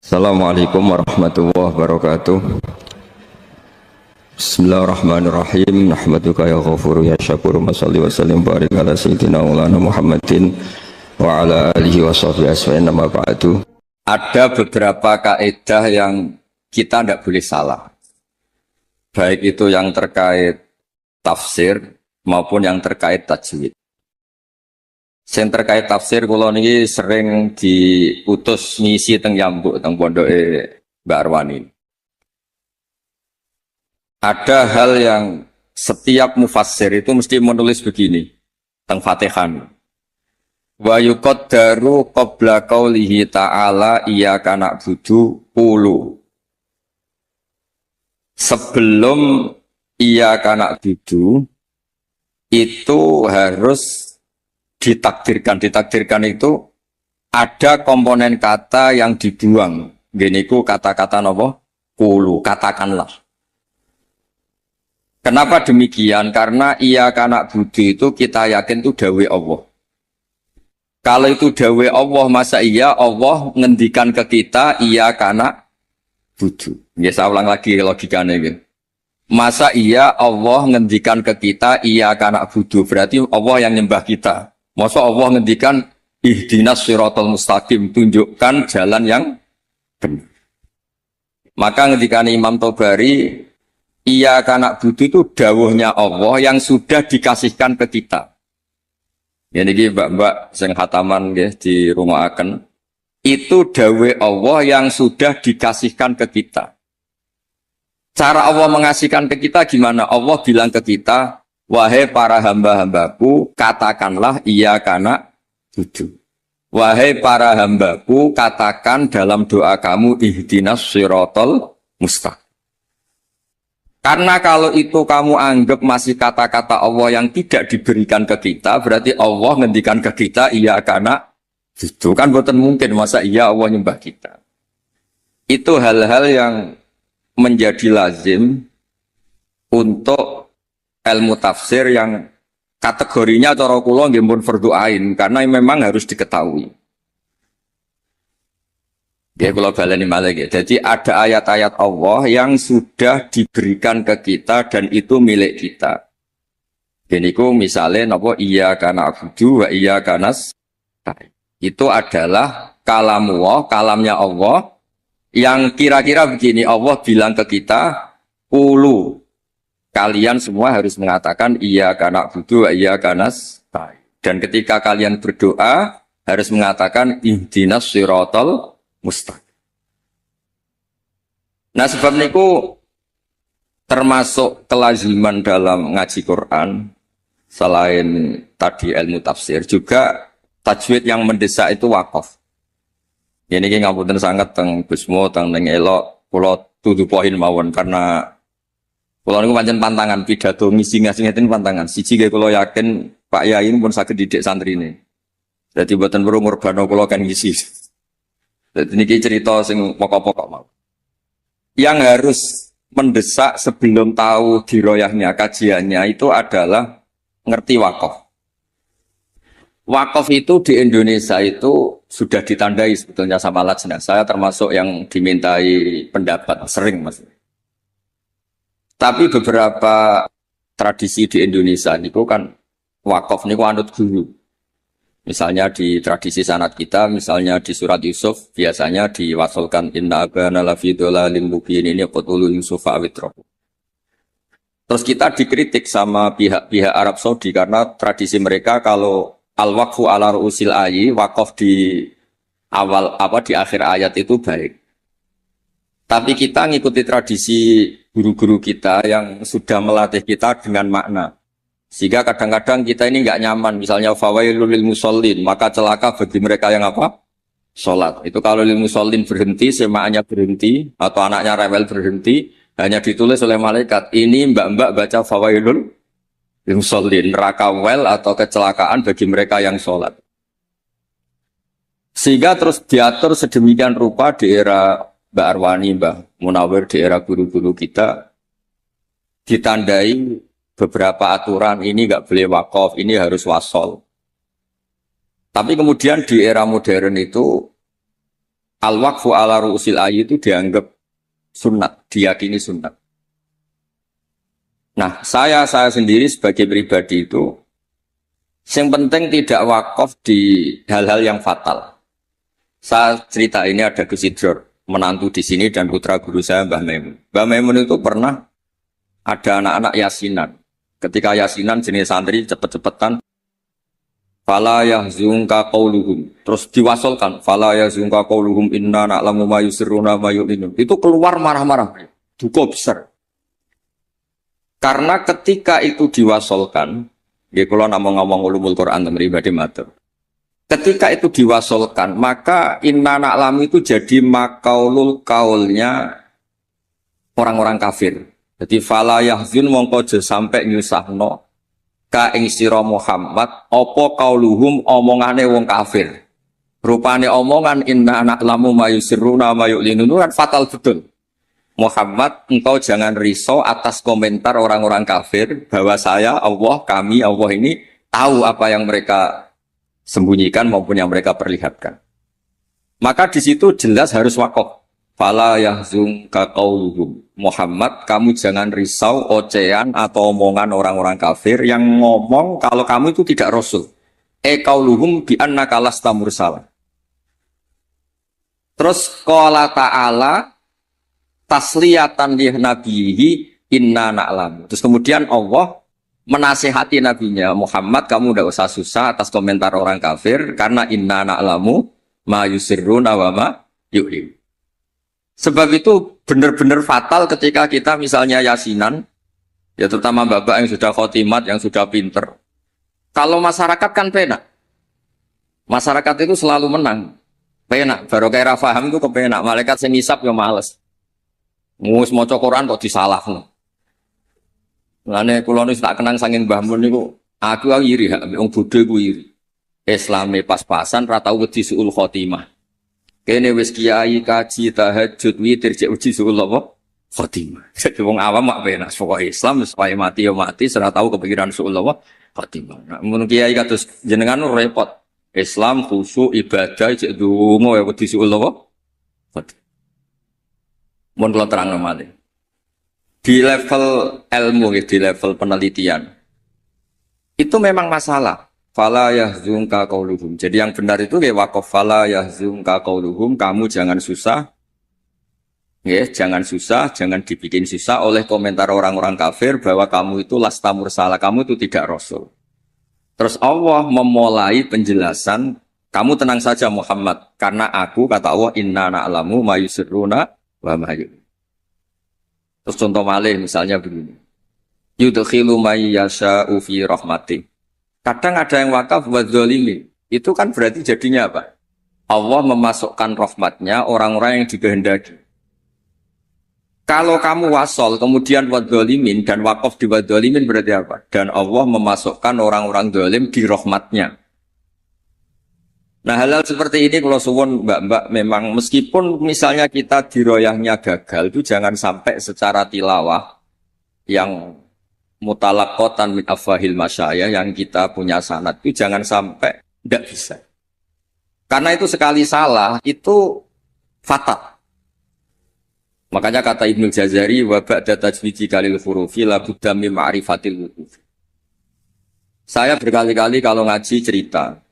Assalamualaikum warahmatullahi wabarakatuh. Bismillahirrahmanirrahim. Nahmaduka ya ghafuru ya syakuru. Masalli wa sallim barik ala sayyidina maulana Muhammadin wa ala alihi wa sahbihi asfa'in nama ba'du. Ada beberapa kaidah yang kita tidak boleh salah, baik itu yang terkait tafsir maupun yang terkait tajwid. Yang terkait tafsir kula niki sering diutus ngisi teng Yambuk teng pondoke Mbak Arwani. Ada hal yang setiap mufassir itu mesti menulis begini teng Fatihah. Wa yuqaddaru qabla qaulihi ta'ala iyyaka na'budu qulu. Sebelum iyyaka na'budu itu harus ditakdirkan itu ada komponen kata yang dibuang. Gini ku kata-kata nopo kulu, katakanlah. Kenapa demikian? Karena iyyaka na'budu itu kita yakin itu dawe Allah. Kalau itu dawe Allah, masa iya Allah ngendikan ke kita iyyaka na'budu. Ya saya ulang lagi logikanya gitu. Masa iya Allah ngendikan ke kita iyyaka na'budu, berarti Allah yang nyembah kita. Masa Allah ngendikan ihdinas siratal mustaqim, tunjukkan jalan yang benar. Maka ngendikan Imam Tobari, iyyaka na'budu itu dawuhnya Allah yang sudah dikasihkan ke kita. Ini mbak-mbak sing khataman nggih di rumah akan, itu dawuh Allah yang sudah dikasihkan ke kita. Cara Allah mengasihkan ke kita gimana? Allah bilang ke kita, wahai para hamba-hambaku, katakanlah iyyaka na'budu. Wahai para hambaku, katakan dalam doa kamu ihdinas siratal mustaqim. Karena kalau itu kamu anggap masih kata-kata Allah yang tidak diberikan ke kita, berarti Allah ngendikan ke kita iyyaka na'budu. Kan boten mungkin masa iya Allah nyembah kita. Itu hal-hal yang menjadi lazim untuk ilmu tafsir yang kategorinya cara kula nggih pun fardhu ain, karena memang harus diketahui. Ya kula baleni malih nggih. Jadi ada ayat-ayat Allah yang sudah diberikan ke kita dan itu milik kita. Niku misale napa iyyaka na'budu wa iyyaka nasta'in. Itu adalah kalamullah, kalamnya Allah yang kira-kira begini, Allah bilang ke kita, qulu, kalian semua harus mengatakan iyyaka na'budu wa iyyaka nasta'in. Dan ketika kalian berdoa harus mengatakan ihdinas siratal mustaqim. Nah sebab niku termasuk kelaziman dalam ngaji Quran, selain tadi ilmu tafsir, juga tajwid yang mendesak itu wakaf. Ini ngapunten sangat teng Gusmo teng ning elok kula tutu poin mawon, karena kula niku pancen pantangan pidato ngisi-ngisi ngeten pantangan. Siji nggih kula yakin Pak Yai pun saged didik santrine. Dadi mboten perlu ngorbano kula kan ngisi. Dadi niki cerita sing pokok-pokok mau. Yang harus mendesak sebelum tahu diroyahnya kajiannya itu adalah ngerti wakaf. Wakaf itu di Indonesia itu sudah ditandai sebetulnya sama lajnah. Saya termasuk yang dimintai pendapat sering mas. Tapi beberapa tradisi di Indonesia niku kan wakaf niku anut guru. Misalnya di tradisi sanad kita, misalnya di surat Yusuf biasanya diwasolkan inna abana lafi dholalin mubin, ini qutulu Yusuf awitro. Terus kita dikritik sama pihak-pihak Arab Saudi karena tradisi mereka kalau al-waqfu ala ru'usil ayi, wakaf di awal di akhir ayat itu baik. Tapi kita ngikuti tradisi guru-guru kita yang sudah melatih kita dengan makna. Sehingga kadang-kadang kita ini nggak nyaman. Misalnya fawailul lil musallin, maka celaka bagi mereka yang apa? Sholat. Itu kalau lil musallin berhenti, semaknya berhenti, atau anaknya rewel berhenti, hanya ditulis oleh malaikat. Ini mbak-mbak baca fawailul lil musallin, neraka wel atau kecelakaan bagi mereka yang sholat. Sehingga terus diatur sedemikian rupa di era Mbak Arwani, Mbak Munawir, di era guru-guru kita, ditandai beberapa aturan, ini nggak boleh wakaf, ini harus wasol. Tapi kemudian di era modern itu Al-waqfu ala ru'usil ayat itu dianggap sunat, diyakini sunat. Nah, saya sendiri sebagai pribadi itu, yang penting tidak wakaf di hal-hal yang fatal. Saya cerita ini ada Gus Idror, menantu di sini dan putra guru saya Mbah Maimun. Mbah Maimun itu pernah ada anak-anak yasinan. Ketika yasinan jenis santri cepet-cepetan, fala yahzunka qauluhum. Terus diwasolkan, fala yahzunka qauluhum inna na'lamu ma yusirruna ma yu'linun. Itu keluar marah-marah. Duka besar. Karena ketika itu diwasolkan, ya kalau ngomong ulumul Quran pribadi matur. Ketika itu diwasolkan, maka inna na'lamu itu jadi makaulul kaulnya orang-orang kafir. Jadi fala yahzun mongko aja sampai nyusahno ka ing sira Muhammad apa kauluhum omongane wong kafir. Rupane omongan inna na'lamu ma yusirruna ma yu'linun kan fatal betul. Muhammad, engkau jangan risau atas komentar orang-orang kafir bahwa saya, Allah, kami, Allah ini tahu apa yang mereka sembunyikan maupun yang mereka perlihatkan. Maka di situ jelas harus wakaf. Fala yahzunka qauluhum. Muhammad, kamu jangan risau ocehan atau omongan orang-orang kafir yang ngomong kalau kamu itu tidak rasul. Qauluhum bi annaka lasta mursala. Terus qala ta'ala tasliyatan li nabihi inna na'lam. Terus kemudian Allah menasihati nabinya, Muhammad kamu tidak usah susah atas komentar orang kafir karena inna na'lamu ma yusirruna wa ma yu'lim. Sebab itu benar-benar fatal ketika kita misalnya yasinan, ya terutama bapak yang sudah khotimat, yang sudah pinter. Kalau masyarakat kan penak. Masyarakat itu selalu menang. Penak, baru kayak faham itu kepenak. Malaikat yang ngisap ya males. Mus maca Quran kok disalahno. Lane kula niku tak kenang saking Mbah Mun niku, aku iri hak wong bodho iku iri. Islame pas-pasan ra tau wedi suul khotimah. Kene wis kiai kaji tahajud witir cek wedi suul apa? Khotimah. Jadi wong awam mak penak pokoke Islam supaya mati ya mati, ora tau kepikiran suul apa? Khotimah. Nah, mun kiai kados jenengan repot. Islam khusyuk ibadah cek donga ya wedi suul apa? Khotimah. Mun kula terangno malih. Di level ilmu, di level penelitian, itu memang masalah. Fala yahzunka qauluhum. Jadi yang benar itu kayak wakaf fala yahzunka qauluhum. Kamu jangan susah, ya, jangan susah, jangan dibikin susah oleh komentar orang-orang kafir bahwa kamu itu lasta mursala, kamu itu tidak rasul. Terus Allah memulai penjelasan, kamu tenang saja Muhammad, karena aku kata Allah inna na'lamu ma yusirruna wa ma yu'linun. Terus contoh malih misalnya begini. Yudkhilu may yasha'u fi rahmati. Kadang ada yang wakaf wa dzalimin. Itu kan berarti jadinya apa? Allah memasukkan rahmatnya orang-orang yang dikehendaki. Kalau kamu wasol kemudian wa dzalimin dan wakaf di wa dzalimin berarti apa? Dan Allah memasukkan orang-orang zalim di rahmatnya. Nah hal-hal seperti ini kalau suwun mbak-mbak memang meskipun misalnya kita diroyahnya gagal itu jangan sampai secara tilawah yang mutalaqqatan min afwahil masyayikh yang kita punya sanad itu jangan sampai tidak bisa. Karena itu sekali salah itu fatal. Makanya kata Ibnu Jazari wa ba'da tajwidi kalil hurufi la budda min ma'rifatil wuquf. Saya berkali-kali kalau ngaji cerita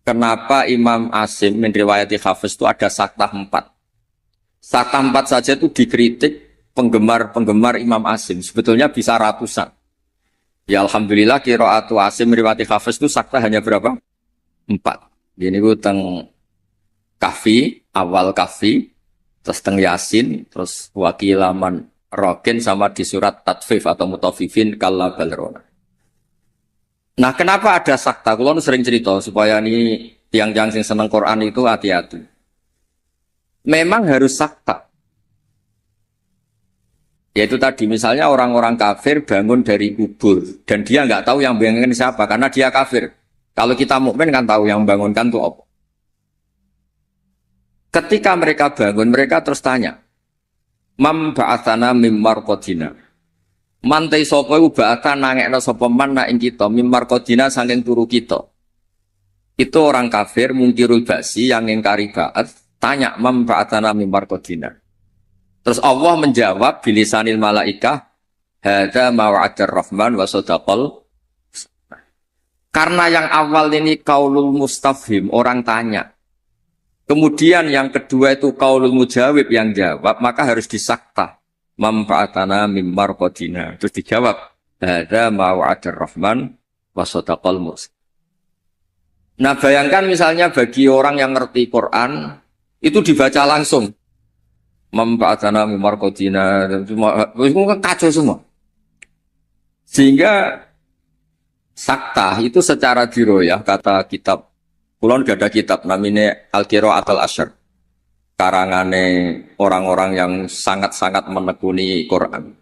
kenapa Imam Asim meriwayati Hafiz itu ada saktah 4. Saktah 4 saja itu dikritik penggemar Imam Asim. Sebetulnya bisa ratusan. Ya Alhamdulillah qiraatu Asim meriwayati Hafiz itu saktah hanya berapa? 4. Ini itu teng Kahfi, awal Kahfi, terus teng Yasin, terus wakilaman Rokin sama di surat Tatfif atau Mutafifin kalla balrona. Nah, kenapa ada sakta? Kalau sering cerita supaya ini tiang-tiang yang seneng Quran itu hati-hati. Memang harus sakta. Yaitu tadi misalnya orang-orang kafir bangun dari kubur dan dia nggak tahu yang bangunkan siapa karena dia kafir. Kalau kita mukmin kan tahu yang bangunkan itu apa. Ketika mereka bangun, mereka terus tanya, "Mam ba'atsana mim marqadina." Mantai sapa iku ba'atsa nangekno sapa man nak ing kita mim marqadina saking turu kita. Itu orang kafir mungkirul ba'si yang ngingkari ba'ats tanya memba'atana min marqadina. Terus Allah menjawab bilisanil malaikah hadza ma wa'adar rahman wa sadaqal. Karena yang awal ini qaulul mustafhim, orang tanya. Kemudian yang kedua itu qaulul mujawib yang jawab, maka harus disakta. Memba'atana min marqadina. Terus dijawab hadza ma wa'adar rahman wa sadaqal mursalin. Nah, bayangkan misalnya bagi orang yang ngerti Quran itu dibaca langsung. Memba'atana min marqadina, semua kacau semua. Sehingga sakta itu secara diroyah, kata kitab, kulon gak ada kitab namanya Al-Qira'atul Asyr, karangane orang-orang yang sangat-sangat menekuni Quran.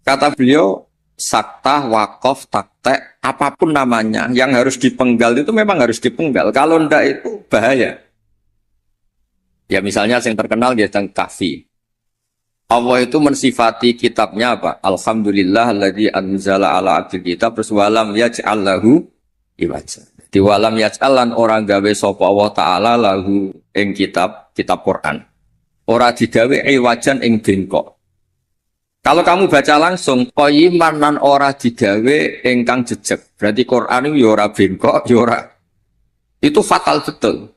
Kata beliau, sakta, wakaf, taktek, apapun namanya yang harus dipenggal itu memang harus dipenggal. Kalau ndak itu bahaya. Ya misalnya yang terkenal dia tentang kahfi. Allah itu mensifati kitabnya apa? Alhamdulillah alladzi anzala ala abdil kitab terus walam yaj'al lahu iwaja. Di walam yaj'al lan orang gawe sapa Allah taala lahu ing kitab Quran. Ora digawe iwajan ing bengkok. Kalau kamu baca langsung qayyiman lan ora digawe ingkang jejeg. Berarti Quran itu ya ora bengkok, ya ora. Itu fatal betul.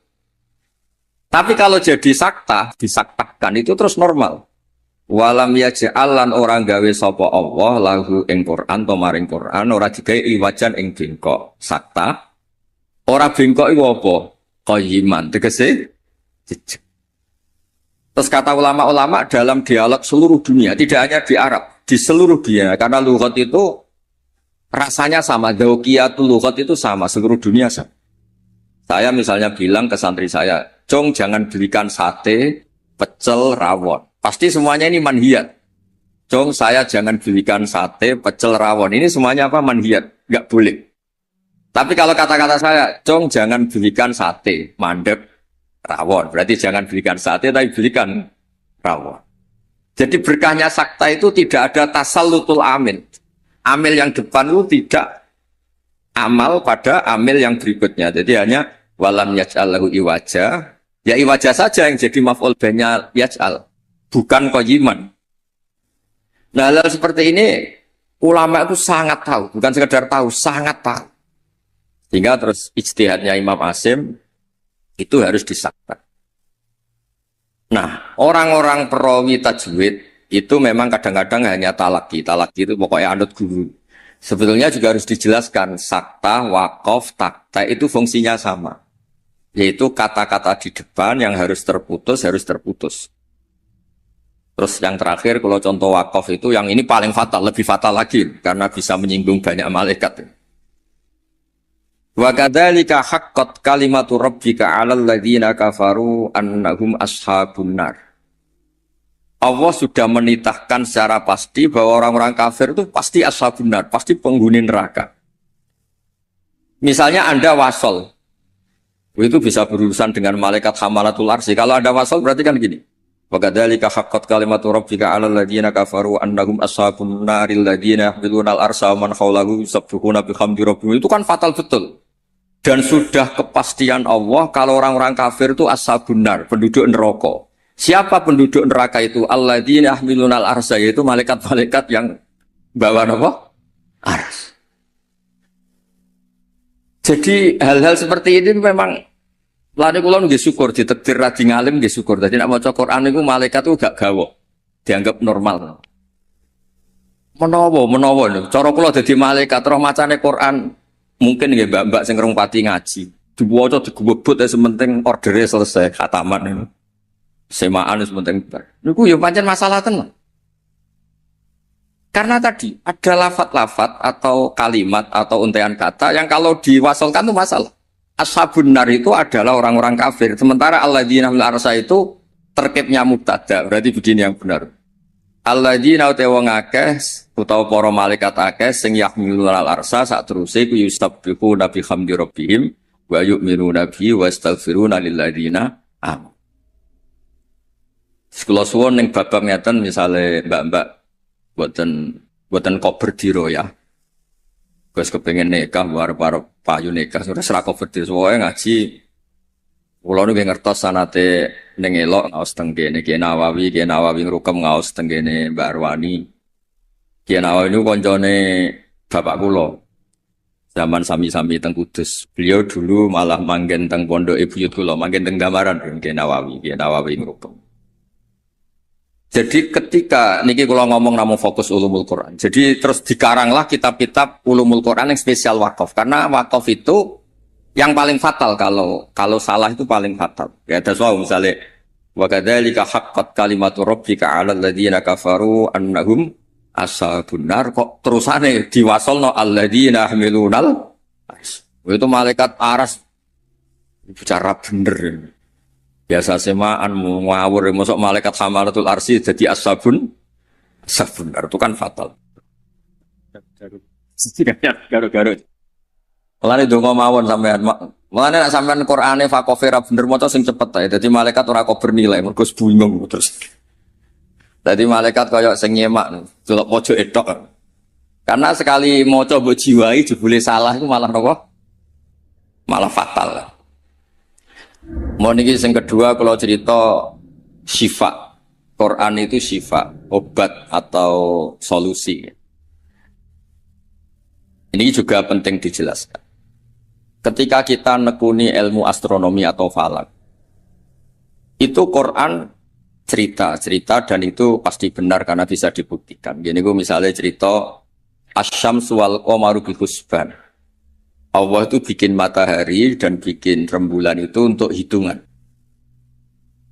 Tapi kalau jadi sakta, disaktakan itu terus normal. Walam yaj'al lan orang gawe sapa Allah lahu ing Quran to maring Quran ora digawe iwajan ing bengkok. Sakta. Ora bengkok iku apa? Qayyiman. Tegese jejeg. Terus kata ulama-ulama dalam dialog seluruh dunia, tidak hanya di Arab, di seluruh dunia. Karena lughat itu rasanya sama, dzauqiyatul lughat itu sama, seluruh dunia sama. Saya misalnya bilang ke santri saya, Cong jangan belikan sate, pecel, rawon. Pasti semuanya ini manhiyat. Cong saya jangan belikan sate, pecel, rawon. Ini semuanya apa? Manhiyat. Nggak boleh. Tapi kalau kata-kata saya, Cong jangan belikan sate, mandek, rawon. Berarti jangan belikan sate, tapi belikan rawon. Jadi berkahnya sakta itu tidak ada tasallutul amil. Amil yang depan itu tidak amal pada amil yang berikutnya. Jadi hanya walam yaj'al lahu iwaja. Ya iwaja saja yang jadi maf'ul bainya yaj'al, bukan qayyiman. Nah, hal seperti ini ulama itu sangat tahu, bukan sekedar tahu, sangat tahu. Sehingga terus ijtihadnya Imam Asim itu harus disakta. Nah, orang-orang perawi tajwid itu memang kadang-kadang hanya talaki. Talaki itu pokoknya anut guru. Sebetulnya juga harus dijelaskan sakta, wakaf, takta itu fungsinya sama. Yaitu kata-kata di depan yang harus terputus, harus terputus. Terus yang terakhir, kalau contoh wakaf itu, yang ini paling fatal, lebih fatal lagi, karena bisa menyinggung banyak malaikat. Wa kadzalika haqqat kalimatu rabbika 'alal ladzina kafaru annahum ashabun nar. Allah sudah menitahkan secara pasti bahwa orang-orang kafir itu pasti ashabun nar, pasti penghuni neraka. Misalnya Anda wasol, itu bisa berurusan dengan malaikat hamalatul arsy. Kalau ada wasal berarti kan gini. Wa kadzalika haqqat kalimatu rabbika 'alal ladzina kafaru annahum ashabun naril ladzina yahmiluna al-arsya wa man hawlahu yusabbihuna bihamdi rabbihim. Itu kan fatal betul. Dan sudah kepastian Allah kalau orang-orang kafir itu ashabun nar, penduduk neraka. Siapa penduduk neraka itu? Alladzina yahmiluna al-arsya, yaitu malaikat-malaikat yang bawa apa? Ars. Jadi hal-hal seperti ini memang lani kula nggih syukur ditakdir radi ngalim nggih syukur. Dadi nek maca Quran niku malaikat itu gak gawok, dianggap normal. Menawa niku cara kula dadi malaikat roh macane Quran mungkin nggih mbak-mbak sing rong pati ngaji. Diwaca digebut sementing ordere selesai khataman niku. Semaan sementing bar. Niku ya pancen masalah tenan. Karena tadi ada lafat-lafat atau kalimat atau untaian kata yang kalau diwasalkan itu masalah. Ashabun nar itu adalah orang-orang kafir. Sementara alladzina fil arsy itu terkibnya mubtada. Berarti begini yang benar. Alladzina wong akeh utawa para malaikat akeh sing yahmiluna al-arsy sak teruse ku yustabbihuna bihamdi rabbihim wa yu'minuna bihi wa yastaghfiruna lil ladzina amanu. Sekolah suwon ning babak ngeten misale mbak-mbak buatan kober diro ya. Gus kepengen nikah, warep payu nikah, sudah serah kober diro. Soalnya ngaji Kulo nu ngertos sanate ning elok ngaos teng kene Ki Nawawi ngrukem ngaos teng kene Mbak Arwani. Ki Nawawi niku koncone bapak kulo. Zaman sami-sami teng Kudus. Beliau dulu malah manggen teng pondok buyut kula, manggen teng Damaran Ki Nawawi ngrukem. Jadi ketika niki kula ngomong namung fokus ulumul Quran. Jadi terus dikaranglah kitab-kitab ulumul Quran yang spesial wakaf. Karena wakaf itu yang paling fatal kalau salah itu paling fatal. Ya ada soal misalnya wa kadzalika haqqat kalimatu rabbika 'alal ladzina kafaru annahum ashabun nar, kok terusane diwasolno alladzina hamilunal itu malaikat aras bicara bener. Biasa semaan ngawur masuk malaikat hamalatul arsi jadi ashabun nar itu kan fatal. Garu-garu. Mulane donga mawon sampean. Mulane nek sampean Qur'ane fakofe ra bener maca sing cepet ae. Dadi malaikat ora kok bernilai, mergo bingung terus. Dadi malaikat kaya sing nyemak, delok pojok etok. Karena sekali maca mbok jiwai jebule salah iku malah napa? Malah fatal. Mau niki sing kedua kalau cerita syifa. Quran itu syifa, obat atau solusi. Ini juga penting dijelaskan. Ketika kita nekuni ilmu astronomi atau falak, itu Quran cerita dan itu pasti benar karena bisa dibuktikan. Gini gue misalnya cerita asyamsu wal qamaru bil husban. Allah itu bikin matahari dan bikin rembulan itu untuk hitungan.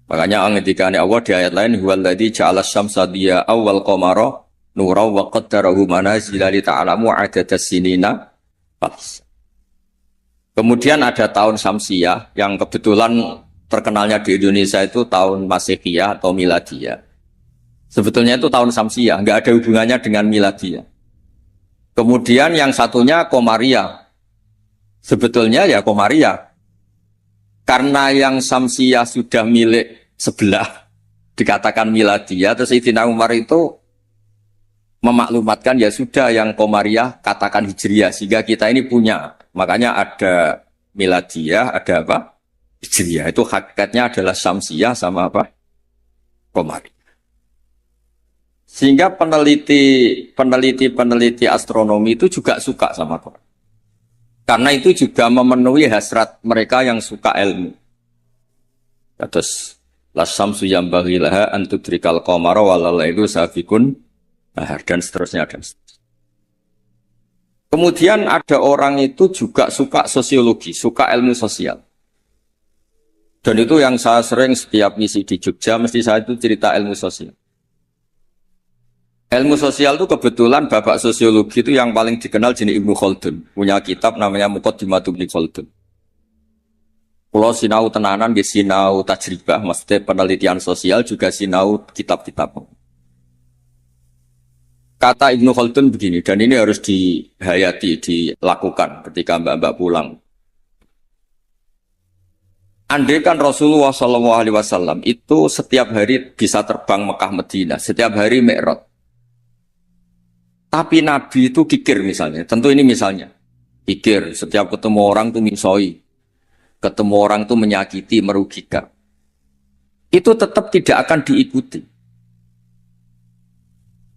Makanya ketika Allah di ayat lain huwallazi ja'ala asy-syamsa diya'an wal qamara nuran wa qaddarahu manazila li ta'lamu 'adadas sinina. Kemudian ada tahun Syamsiyah yang kebetulan terkenalnya di Indonesia itu tahun Masehiyah atau Miladiyah. Sebetulnya itu tahun Syamsiyah, nggak ada hubungannya dengan Miladiyah. Kemudian yang satunya Komariah. Sebetulnya ya Komariah. Karena yang Syamsiyah sudah milik sebelah, dikatakan Miladiyah, terus Sayyidina Umar itu memaklumatkan ya sudah yang Komariah katakan Hijriyah, sehingga kita ini punya. Makanya ada Miladiyah, ada apa? Hijriyah. Itu hakikatnya adalah Syamsiyah sama apa? Komariah. Sehingga peneliti astronomi itu juga suka sama Quran. Karena itu juga memenuhi hasrat mereka yang suka ilmu. Terus lasyamsu yambaghi laha an tudrikal qamara wal lailu sabiqun nahar dan seterusnya dan seterusnya. Kemudian ada orang itu juga suka sosiologi, suka ilmu sosial. Dan itu yang saya sering setiap misi di Jogja, mesti saya itu cerita ilmu sosial. Ilmu sosial itu kebetulan bapak sosiologi itu yang paling dikenal jenis Ibnu Khaldun. Punya kitab namanya Muqaddimatu Ibnu Khaldun. Kalau sinau tenanan, dia sinau tajribah, maksudnya penelitian sosial juga sinau kitab-kitab. Kata Ibnu Khaldun begini, dan ini harus dihayati, dilakukan ketika mbak-mbak pulang. Andai kan Rasulullah SAW itu setiap hari bisa terbang Mekah Madinah, setiap hari Mi'raj. Tapi Nabi itu kikir misalnya, tentu ini misalnya. Kikir, setiap ketemu orang itu misoi, ketemu orang itu menyakiti, merugikan. Itu tetap tidak akan diikuti.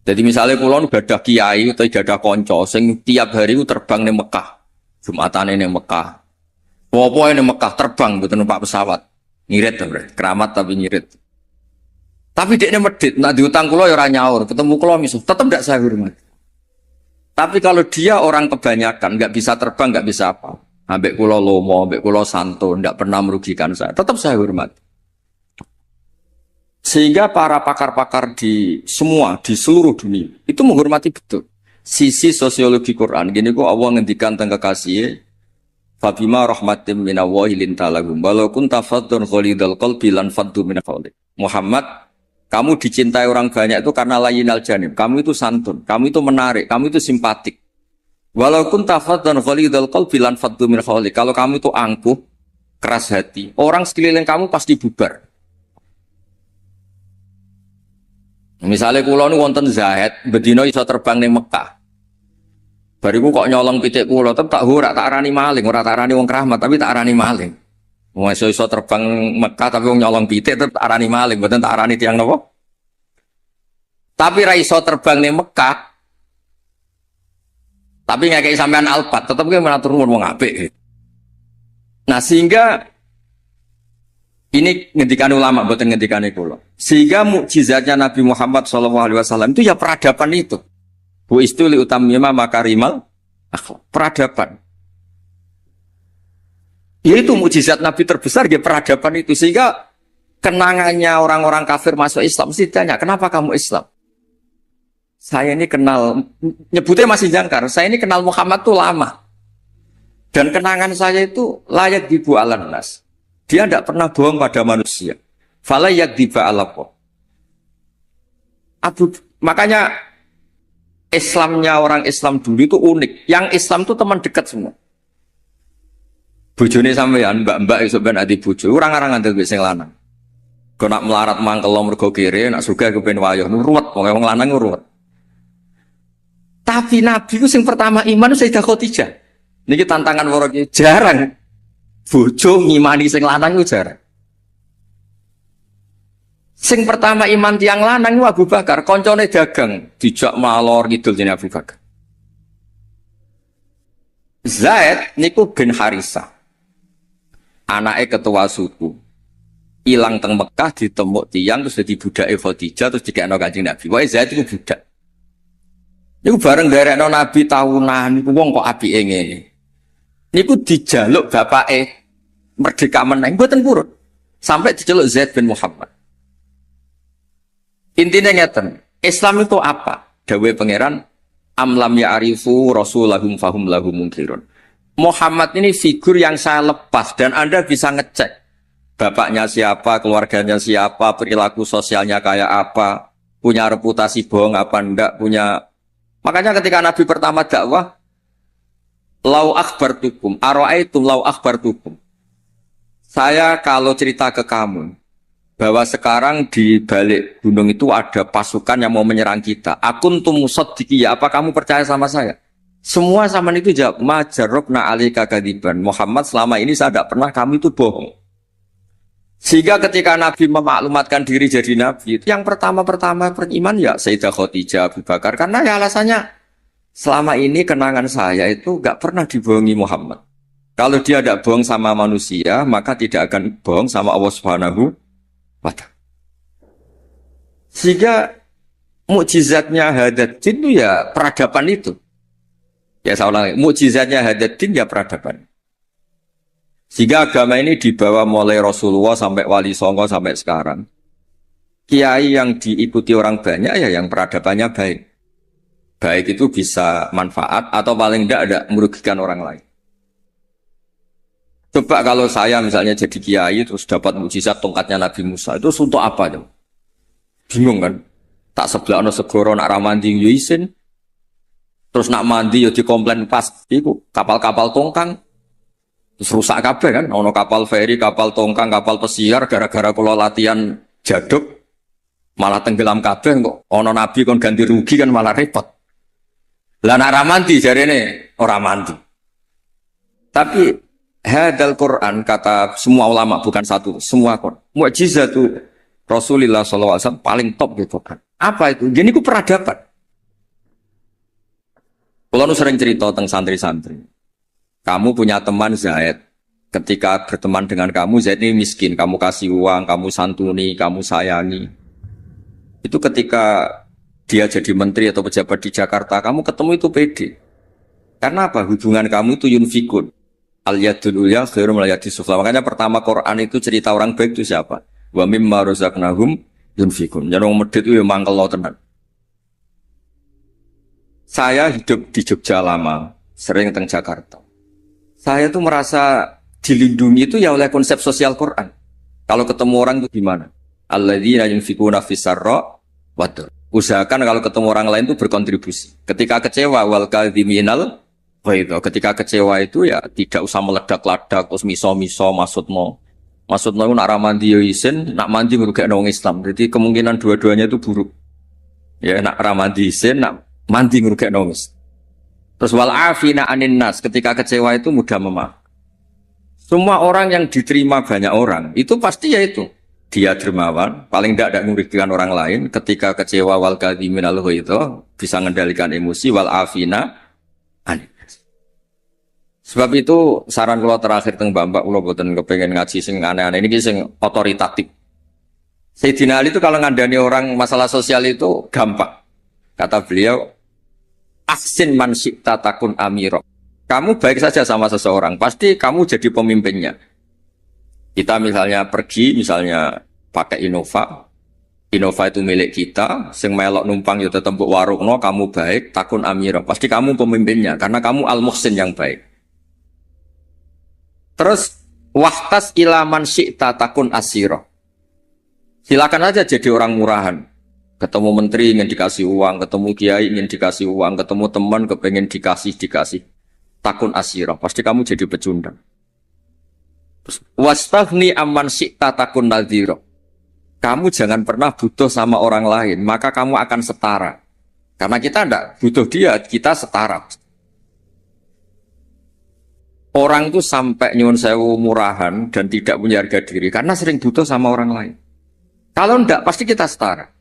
Jadi misalnya kulon gadah kiai atau gadah konco, sing tiap hari itu terbang di Mekah, Jumatan ini Mekah, popo ini Mekah terbang, betul numpak pesawat, ngirit, keramat tapi ngirit. Tapi dia ini medit, nak diutang kulo ya orang nyaur, ketemu kulo misuh, tetap tidak saya hormat. Tapi kalau dia orang kebanyakan, nggak bisa terbang, nggak bisa apa, ambek kulo lomo, ambek kulo santo, tidak pernah merugikan saya, tetap saya hormat. Sehingga para pakar-pakar di seluruh dunia itu menghormati betul sisi sosiologi Quran. Gini kok Allah ngendikan tentang kekasih Fabima rahmatim minallahi lintalahum walau kunta faddun ghalidhal qalbi lan faddu min hawlik. Muhammad, kamu dicintai orang banyak itu karena layyinal janib. Kamu itu santun, kamu itu menarik, kamu itu simpatik. Walau kunta faddun ghalidhal qalbi lan faddu min hawlik. Kalau kamu itu angkuh, keras hati, orang sekeliling kamu pasti bubar. Misalnya kulo nu wonten Zahid, bedino iso terbang ning Mekah. Bariku kok nyolong pitik kulo, tetep tak ora tak arani maling, ora tak arani wong keramat, tapi tak arani maling. Wong iso terbang Mekah tapi wong nyolong pitik tetep arani maling, mboten tak arani tiyang napa. Tapi ra iso terbang ning Mekah. Tapi ngekeki sampean alpat, tetep ki matur nuwun wong apik. Nah, sehingga ini ngendikan ulama, mboten ngendikane kula. Sehingga mukjizatnya Nabi Muhammad SAW itu ya peradaban itu. Bu istuli utamima makarimal akhlak, peradaban. Yaitu mukjizat Nabi terbesar ya peradaban itu, sehingga kenangannya orang-orang kafir masuk Islam mesti tanya, kenapa kamu Islam? Saya ini kenal, nyebutnya masih jangkar, saya ini kenal Muhammad tuh lama. Dan kenangan saya itu layak dibu alan nas. Dia tidak pernah bohong pada manusia. Falayak diba alapo. Makanya Islamnya orang Islam dulu itu unik. Yang Islam itu teman dekat semua. Bojone sampean, mbak-mbak iso ben ati bojo, orang-orang ngandel wis sing lanang. Kok nak melarat mangkel mergo kere, nak sugih kepen wayah, ruwet wong lanang ruwet. Tapi Nabi itu sing pertama iman Sayyidah Khadijah. Niki tantangan woroke jarang. Bojo ngimani sing lanang itu jarang. Sing pertama iman tiang lanang itu Abu Bakar, koncone dagang, dijak malor ngidul jenenge Abu Bakar. Zaid niku bin Harisah. Anake ketua suku. Ilang teng Mekah ditemuk tiang terus dadi budake Khadijah terus dikekno Kanjeng Nabi. Wae Zaid iku budak. Niku bareng nderekno Nabi tahunan niku wong kok apike ngene. Niku dijaluk bapake merdeka meneng mboten purun. Sampai diceluk Zaid bin Muhammad. Intinya ngeten, Islam itu apa? Dawe pangeran amlam ya'rifu rasulahum fahum lahum munkirun. Muhammad ini figur yang saya lepas dan Anda bisa ngecek bapaknya siapa, keluarganya siapa, perilaku sosialnya kayak apa, punya reputasi bohong apa enggak, punya. Makanya ketika Nabi pertama dakwah, lau akhbartukum, ara'aitum lau akhbartukum. Saya kalau cerita ke kamu bahwa sekarang di balik gunung itu ada pasukan yang mau menyerang kita. Akun tumusaddiqi, apa kamu percaya sama saya? Semua zaman itu jawab, majarrobna alika kadiban. Muhammad selama ini saya tidak pernah, kami itu bohong. Sehingga ketika Nabi memaklumatkan diri jadi Nabi, itu yang pertama-pertama beriman ya Sayyidah Khadijah, Abu Bakar. Karena ya alasannya, selama ini kenangan saya itu gak pernah dibohongi Muhammad. Kalau dia tidak bohong sama manusia, maka tidak akan bohong sama Allah Subhanahu wa ta'ala. Sehingga mukjizatnya Hadaddin itu ya peradaban itu. Ya saya ulangi, mukjizatnya Hadaddin ya peradaban. Sehingga agama ini dibawa mulai Rasulullah sampai Wali Songo sampai sekarang. Kiai yang diikuti orang banyak ya yang peradabannya baik. Baik itu bisa manfaat atau paling tidak ada merugikan orang lain. Coba kalau saya misalnya jadi kiai terus dapat mukjizat tongkatnya Nabi Musa, itu untuk apa dong? Bingung kan? Tak sebelah ono segoro nak ramandi yuisin, terus nak mandi yo dikomplain pas, iku kapal-kapal tongkang, terus rusak kabeh kan? Ono kapal feri, kapal tongkang, kapal pesiar, gara-gara kalau latihan jaduk, malah tenggelam kabeh kok. Ono Nabi kon ganti rugi kan malah repot. Lah nak ramandi jarene ora mandi. Tapi hadal Quran kata semua ulama bukan satu, semua Quran. Mukjizatu Rasulullah SAW paling top gitu kan. Apa itu? Jadi itu peradaban. Kalau nu sering cerita tentang santri-santri. Kamu punya teman Zaid. Ketika berteman dengan kamu, Zaid ini miskin. Kamu kasih uang, kamu santuni, kamu sayangi. Itu ketika dia jadi menteri atau pejabat di Jakarta, kamu ketemu itu pede. Karena apa? Hubungan kamu itu yunfikun. Al-yadul ulya khairum al-yadis sufla. Makanya pertama Quran itu cerita orang baik itu siapa? Wa mimma razaqnahum yunfikun. Jadi orang medit itu yang mangkel lo tenan. Saya hidup di Jogja lama, sering teng Jakarta. Saya tuh merasa dilindungi itu ya oleh konsep sosial Quran. Kalau ketemu orang itu gimana? Alladzina yunfikuna fis-sarra wa-dharra. Usahakan kalau ketemu orang lain itu berkontribusi. Ketika kecewa wal kadhiminal ghaidha. Ketika kecewa itu ya tidak usah meledak-ledak terus miso-miso maksudmu itu nak ramandi yo isin, nak mandi ngrugekno wong Islam. Jadi kemungkinan dua-duanya itu buruk. Ya nak ramandi isin, nak mandi ngrugekno wong Islam. Terus wal afina anin nas, ketika kecewa itu mudah memaaf. Semua orang yang diterima banyak orang, itu pasti ya itu. Dia dermawan, paling tidak merugikan orang lain. Ketika kecewa wal kadhimin al itu bisa mengendalikan emosi wal afina. Sebab itu saran kula terakhir teng Mbak kula boten kepengen ngaji sing aneh-aneh ini sing otoritatif. Sayyidina Ali itu kalau ngandani orang masalah sosial itu gampang. Kata beliau, ahsin man syi'ta takun amiro. Kamu baik saja sama seseorang, pasti kamu jadi pemimpinnya. Kita misalnya pergi, misalnya pakai Innova. Innova itu milik kita, sing melok numpang ya tetep mbok warungno, kamu baik, takun amiro. Pasti kamu pemimpinnya karena kamu al-muhsin yang baik. Terus wahtas ilaman syi'ta takun asiro. Silakan aja jadi orang murahan. Ketemu menteri ingin dikasih uang, ketemu kiai ingin dikasih uang, ketemu teman kepengen dikasih. Takun asiro. Pasti kamu jadi pecundang. Wastaghni amman syi'ta takun nadhiro. Kamu jangan pernah butuh sama orang lain, maka kamu akan setara. Karena kita tidak butuh dia, kita setara. Orang itu sampai nyuwun sewu murahan dan tidak punya harga diri karena sering butuh sama orang lain. Kalau enggak, pasti kita setara.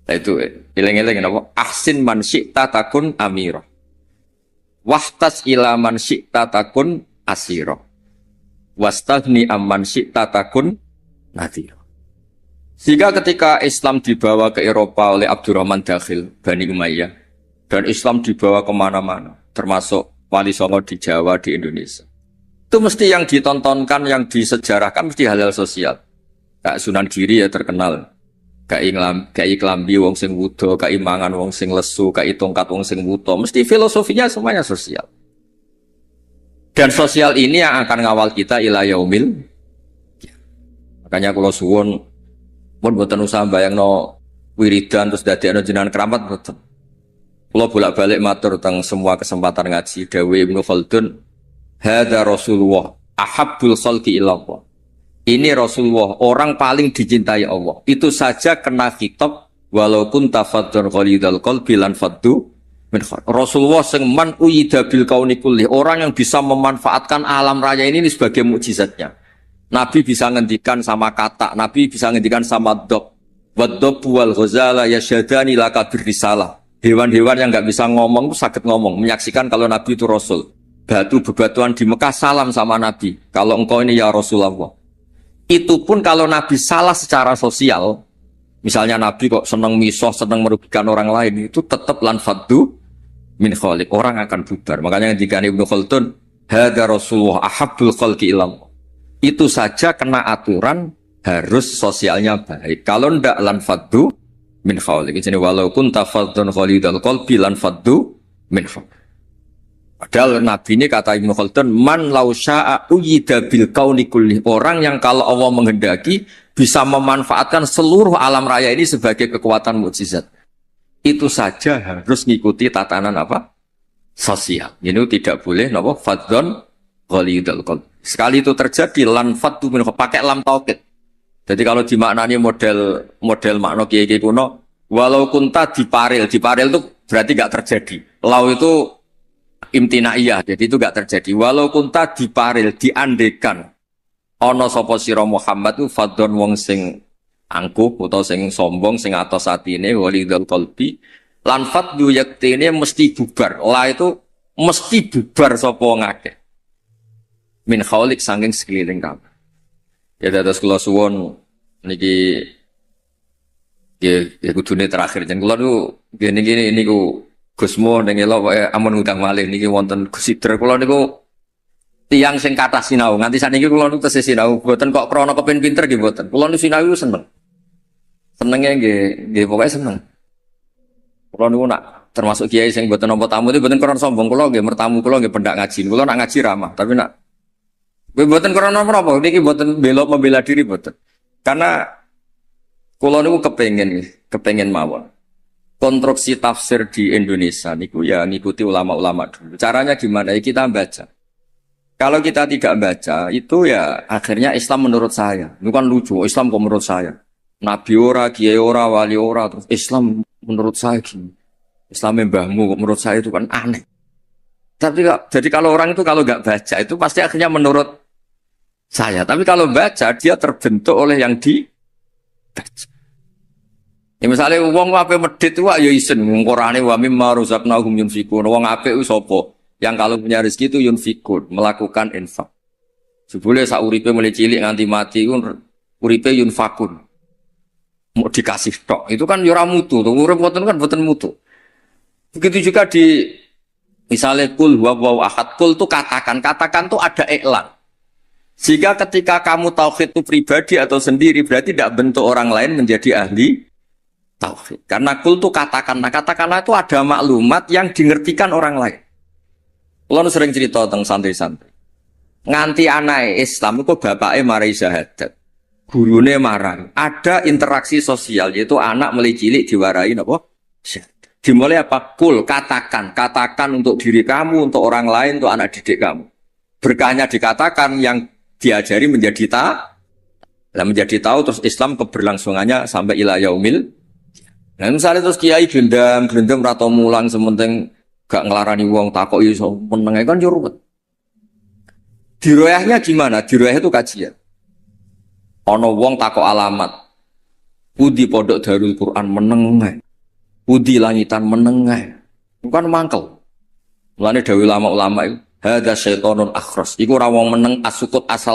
Nah itu, ilang-ilang apa? Ahsin man syi'ta takun amiro. Wahtas ila man syi'ta takun asiro. Wastaghni amman syi'ta takun nadhiro. Sehingga ketika Islam dibawa ke Eropa oleh Abdurrahman Dakhil, Bani Umayyah, dan Islam dibawa kemana-mana, termasuk Wali Songo di Jawa, di Indonesia. Itu mesti yang ditontonkan, yang disejarahkan mesti hal-hal sosial. Kayak Sunan Giri ya terkenal. Kayak Klambi wong sing wudo, kayak mangan wong sing lesu, kayak tongkat wong sing wuto. Mesti filosofinya semuanya sosial. Dan sosial ini yang akan ngawal kita ila yaumil. Makanya kalau suwun pun boten usah bayangno wiridan terus dadekno jenengan keramat boten. Kalau bolak-balik matur tentang semua kesempatan ngaji Dawi Ibnu Khaldun, hadza Rasulullah ahabbul khalqi ilallah. Ini Rasulullah, orang paling dicintai Allah. Itu saja kena khitab walaupun tafadzun ghalidul qalbi lan faddu min khair. Rasulullah sing man uyida bil kauni kulli, orang yang bisa memanfaatkan alam raya ini sebagai mukjizatnya. Nabi bisa ngendikan sama kata, Nabi bisa ngendikan sama dob. Wad-dob wal ghazala yasyadani laka birrisalah. Hewan-hewan yang nggak bisa ngomong itu sakit ngomong, menyaksikan kalau Nabi itu Rasul. Batu bebatuan di Mekah salam sama Nabi. Kalau engkau ini ya Rasulullah. Itu pun kalau Nabi salah secara sosial, misalnya Nabi kok senang misoh, senang merugikan orang lain, itu tetap lan faddu min khaliq. Orang akan bubar. Makanya ketika Ibnu Khaldun, hadza Rasulullah ahabbul khalqi ilallah. Itu saja kena aturan harus sosialnya baik. Kalau ndak lan faddu min khawlik. Jadi walaupun tafadzun khalidul qalbi lan faddu min khawlik. Padahal Nabi ini kata Ibnu Khaldun, man law sya'a uyida bil kauni kulli. Orang yang kalau Allah menghendaki bisa memanfaatkan seluruh alam raya ini sebagai kekuatan mukjizat. Itu saja harus ngikuti tatanan apa? Sosial. Ini tidak boleh napa fadzun khalidul qalbi. Sekali itu terjadi lan faddu min khawlik, pakai lam taukid. Jadi kalau dimaknani model makna kiai kuno, walau kunta diparil itu berarti nggak terjadi. Lau itu imtinaiyah, jadi itu nggak terjadi. Walau kunta diparil, diandekan. Ono sapa sira Muhammad itu fadon wong sing angkuh atau sing sombong, sing atos atine walidul qalbi, lan faddu yaktine mesti bubar. La itu mesti bubar sapa ngakeh. Min khaulik saking sekeliling kamu. Ya dados kula suwun niki ya kudune terakhir jen kula niku gini niku Gusmo ning elok wae amun ngundang malih niki wonten Gus Sidra kula niku tiyang sing kathah sinau nganti saniki kula niku tesih sinau mboten kok krana kepen pinter nggih mboten kula niku sinau seneng senenge nggih pokoke seneng kula niku nak termasuk kiai sing mboten nampa tamu itu mboten krana sombong kula nggih mertamu kula nggih pendak ngaji kula nak ngaji ramah tapi nak mboten krana napa niki mboten membela diri mboten. Karena kula niku kepengin mawon. Konstruksi tafsir di Indonesia niku ya ngikuti ulama-ulama dulu. Caranya gimana? Ya kita baca. Kalau kita tidak baca itu ya akhirnya Islam menurut saya. Itu kan lucu, Islam kok menurut saya. Nabi ora, kiai ora, wali ora, terus Islam menurut saya gini. Islam mbahmu kok menurut saya itu kan aneh. Jadi kalau orang itu kalau nggak baca itu pasti akhirnya menurut saya. Tapi kalau baca dia terbentuk oleh yang dibaca. Ya misalnya wong ape medit wak ya isen ngkorane wa mimma razaqnahum yunfikun. Wong apik ku sapa? Yang kalau punya rezeki itu yunfikun, melakukan infak. Sebule sak uripe mulai cilik nganti mati ku uripe yunfakun. Mau dikasih tok. Itu kan ya ora mutu, urip mboten kan mboten mutu. Begitu juga di misalnya kul huwallahu ahad, kul tuh katakan tuh ada iklan. Jika ketika kamu tauhid itu pribadi atau sendiri berarti tidak bentuk orang lain menjadi ahli tauhid. Karena kul tuh katakanlah itu ada maklumat yang dingertikan orang lain. Kalau sering cerita tentang santri-santri. Nganti anak Islam itu bapaknya marai syahadat. Gurune marah. Ada interaksi sosial yaitu anak mulai cilik diwarai apa? Syahadat. Dimulai apa? Kul katakan untuk diri kamu, untuk orang lain, untuk anak didik kamu. Berkahnya dikatakan yang diajari menjadi menjadi tahu terus Islam keberlangsungannya sampai ila yaumil. Nah misalnya terus kiai gelendam atau mulang sementing gak ngelarani wong takok iso meneng kan yo ruwet. Diroyahnya gimana? Diroyah itu kajian. Ana wong takok alamat. Pudi pondok Darul Quran meneng ae. Pudi langitan meneng ae. Bukan mangkel. Mulane dawuh ulama-ulama itu hadza syaitonun akhras. Iku ora wong meneng asukut asal